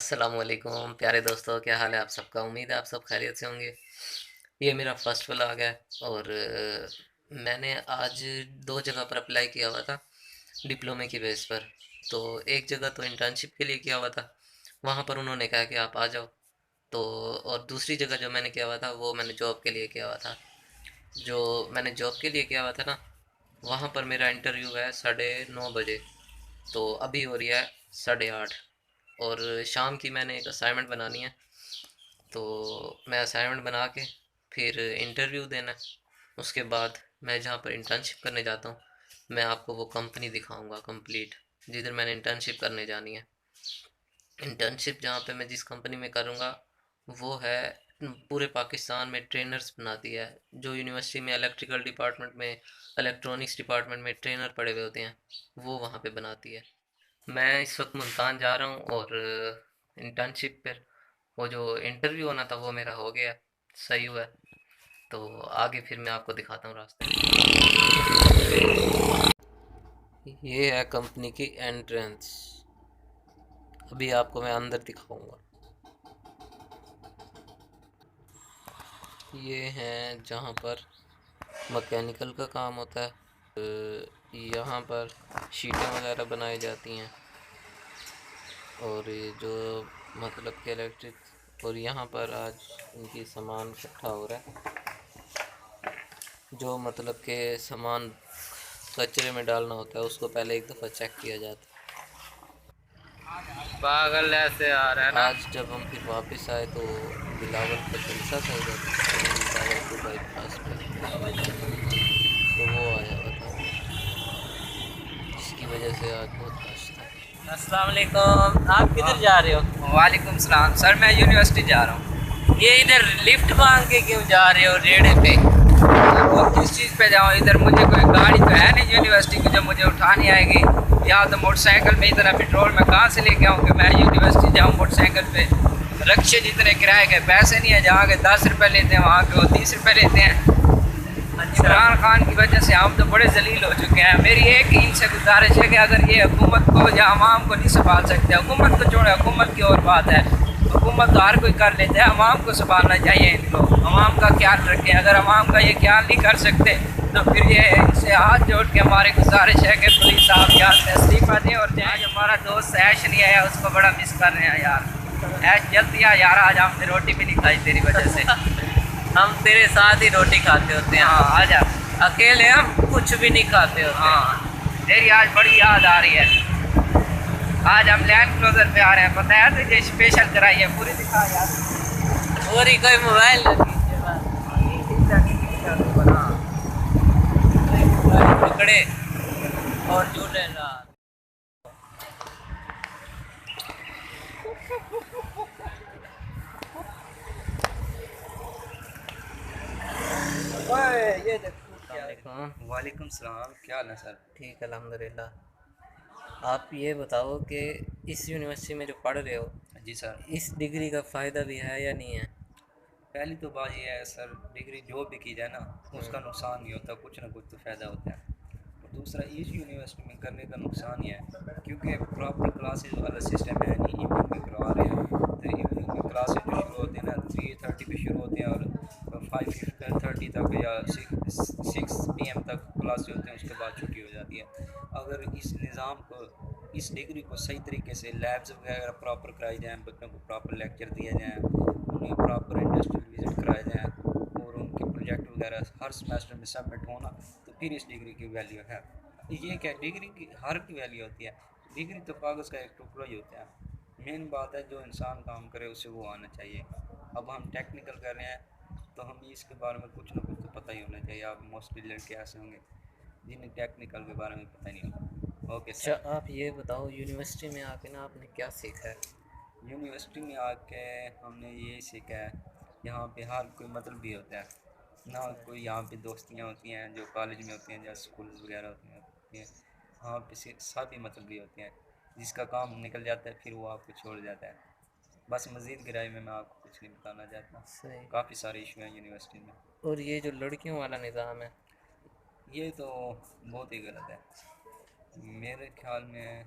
अस्सलाम वालेकुम प्यारे दोस्तों, क्या हाल है आप सबका। उम्मीद है आप सब खैरियत से होंगे। ये मेरा फर्स्ट व्लॉग है और मैंने आज दो जगह पर अप्लाई किया हुआ था डिप्लोमे की बेस पर। तो एक जगह तो इंटर्नशिप के लिए किया हुआ था, वहाँ पर उन्होंने कहा कि आप आ जाओ। तो और दूसरी जगह जो मैंने किया हुआ था वो मैंने जॉब के लिए किया हुआ था। जो मैंने जॉब के लिए किया हुआ था ना, वहाँ पर मेरा इंटरव्यू है 9:30 बजे। तो अभी हो रही है 8:30 और शाम की मैंने एक असाइनमेंट बनानी है। तो मैं असाइनमेंट बना के फिर इंटरव्यू देना है। उसके बाद मैं जहाँ पर इंटर्नशिप करने जाता हूँ, मैं आपको वो कंपनी दिखाऊंगा कंप्लीट, जिधर मैंने इंटर्नशिप करने जानी है। इंटर्नशिप जहाँ पे मैं जिस कंपनी में करूँगा वो है पूरे पाकिस्तान में ट्रेनर्स बनाती है। जो यूनिवर्सिटी में इलेक्ट्रिकल डिपार्टमेंट में, इलेक्ट्रॉनिक्स डिपार्टमेंट में ट्रेनर पड़े हुए होते हैं, वो वहाँ पे बनाती है। मैं इस वक्त मुल्तान जा रहा हूँ और इंटर्नशिप पर वो जो इंटरव्यू होना था वो मेरा हो गया, सही हुआ है। तो आगे फिर मैं आपको दिखाता हूँ रास्ते में। ये है कंपनी की एंट्रेंस, अभी आपको मैं अंदर दिखाऊंगा। ये हैं जहाँ पर मैकेनिकल का काम होता है। यहाँ पर शीटें वगैरह बनाई जाती हैं और ये जो मतलब कि इलेक्ट्रिक, और यहाँ पर आज इनकी सामान इकट्ठा हो रहा है। जो मतलब के सामान कचरे में डालना होता है उसको पहले एक दफ़ा चेक किया जाता पागल ऐसे आ रहा है है। ना। आज जब हम फिर वापस आए तो बिलावल का जलसा था इधर भागलपुर बाईपास पे, तो वो आया हुआ था जिसकी वजह से आज बहुत रश था। अस्सलाम वालेकुम, आप किधर जा रहे हो? वालेकुम सलाम सर, मैं यूनिवर्सिटी जा रहा हूँ। ये इधर लिफ्ट मांग के क्यों जा रहे हो रेड़े पे? और किस चीज़ पे जाऊँ? इधर मुझे कोई गाड़ी तो है नहीं यूनिवर्सिटी की जो मुझे उठानी आएगी। या तो मोटरसाइकिल पे इतना पेट्रोल मैं कहाँ से लेके आऊँ कि मैं यूनिवर्सिटी जाऊँ मोटरसाइकिल पे? रक्शे जितने किराए के पैसे नहीं है, जहाँ के 10 रुपये लेते हैं वहाँ के वो 30 रुपये लेते हैं। इमरान खान की वजह से हम तो बड़े जलील हो चुके हैं। मेरी एक ही इनसे गुजारिश है कि अगर ये हुकूमत को या अवाम को नहीं संभाल सकते, हुकूमत को छोड़े, हुकूमत की और बात है, हुकूमत तो हर कोई कर लेते हैं, अवाम को संभालना चाहिए इनको, अवाम का ख्याल रखें। अगर अवाम का ये ख्याल नहीं कर सकते तो फिर ये इनसे हाथ जोड़ के हमारी गुजारिश है कि पुलिस साहब यार इस्तीफा दें। और आज हमारा दोस्त ऐश नहीं आया, उसको बड़ा मिस कर रहे हैं यार। ऐश जल्दी आ यार, आज हमने रोटी भी नहीं खाई तेरी वजह से। हम तेरे साथ ही रोटी खाते होते हैं, हाँ आ जा। अकेले हम कुछ भी नहीं खाते होते। हाँ तेरी आज बड़ी याद आ रही है। आज हम लैंड क्लोजर पे आ रहे हैं, पता है तुझे? स्पेशल कराई है पूरी, दिखा यार। और ही कोई मोबाइल न कीजिए बस, पकड़े और जुड़े रहा। ये अस्सलामुअलैकुम। वालेकुम सलाम, क्या हाल है सर? ठीक, अल्हम्दुलिल्लाह। आप ये बताओ कि इस यूनिवर्सिटी में जो पढ़ रहे हो, जी सर। इस डिग्री का फ़ायदा भी है या नहीं है? पहली तो बात ये है सर, डिग्री जो भी की जाए ना उसका हम्म। नुकसान नहीं होता, कुछ ना कुछ तो फ़ायदा होता है। और दूसरा, इस यूनिवर्सिटी में करने का नुकसान ये है क्योंकि प्रॉपर क्लासेस वाला सिस्टम है नहीं, इवनिंग में करवा रहे हैं। तो इवनिंग में क्लासेस जो शुरू होते हैं ना 3:30 पे शुरू होते हैं और 5:30 तक या 6 PM तक क्लासेस होते हैं, उसके बाद छुट्टी हो जाती है। अगर इस निज़ाम को, इस डिग्री को सही तरीके से लैब्स वगैरह प्रॉपर कराई जाएँ, बच्चों को प्रॉपर लेक्चर दिए जाएँ, उन्हें प्रॉपर इंडस्ट्रियल विज़िट कराए जाएँ और उनके प्रोजेक्ट वगैरह हर सेमेस्टर में सबमिट होना, तो फिर इस डिग्री की वैल्यू है। ये क्या, डिग्री की हर की वैल्यू होती है। डिग्री तो कागज़ का एक टुकड़ा ही होता है। मेन बात है जो इंसान काम करे उसे वो आना चाहिए। अब हम टेक्निकल कर रहे हैं तो हमें इसके बारे में कुछ ना कुछ तो पता ही होना चाहिए। आप मोस्टली लड़के ऐसे होंगे जिन्हें टेक्निकल के बारे में पता नहीं होगा। ओके अच्छा, सर। आप ये बताओ यूनिवर्सिटी में आके ना आपने क्या सीखा है? यूनिवर्सिटी में आके हमने ये सीखा है, यहाँ पे हर कोई मतलब भी होता है ना। कोई यहाँ पे दोस्तियाँ होती हैं जो कॉलेज में होती हैं या स्कूल वगैरह होती हैं। यहाँ पे सभी मतलब भी होते हैं, जिसका काम निकल जाता है फिर वो आपको छोड़ जाता है। बस मज़ीद गहराई में मैं आपको कुछ नहीं बताना चाहता। सही। काफ़ी सारे इशू हैं यूनिवर्सिटी में। और ये जो लड़कियों वाला निज़ाम है, ये तो बहुत ही गलत है मेरे ख्याल में।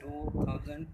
2000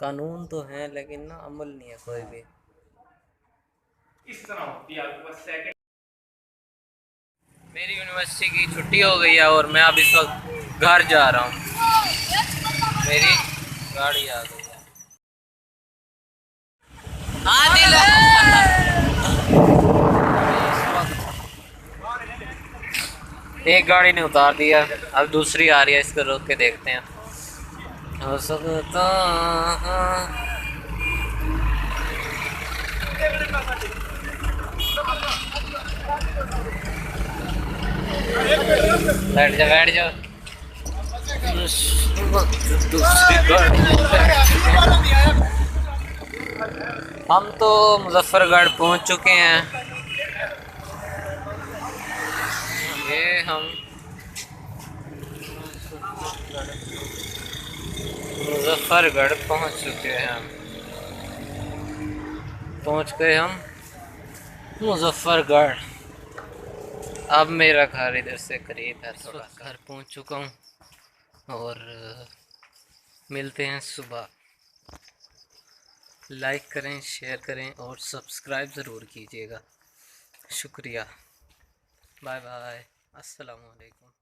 कानून तो हैं लेकिन ना अमल नहीं है कोई भी। मेरी यूनिवर्सिटी की छुट्टी हो गई है और मैं अब इस वक्त घर जा रहा हूँ। मेरी गाड़ी आ गई है। हाँ दिल एक गाड़ी ने उतार दिया, अब दूसरी आ रही है, इसको रोक के देखते हैं। हो सकता बैठ जा बैठ जा। दूसरी गाड़ी हम तो मुजफ्फरगढ़ पहुंच चुके हैं। ये हम मुजफ्फरगढ़ पहुंच चुके हैं। पहुंच गए हम मुजफ्फरगढ़। अब मेरा घर इधर से करीब है थोड़ा। घर पहुंच चुका हूं और मिलते हैं सुबह। लाइक करें, शेयर करें और सब्सक्राइब ज़रूर कीजिएगा। शुक्रिया। Bye bye. अस्सलाम वालेकुम।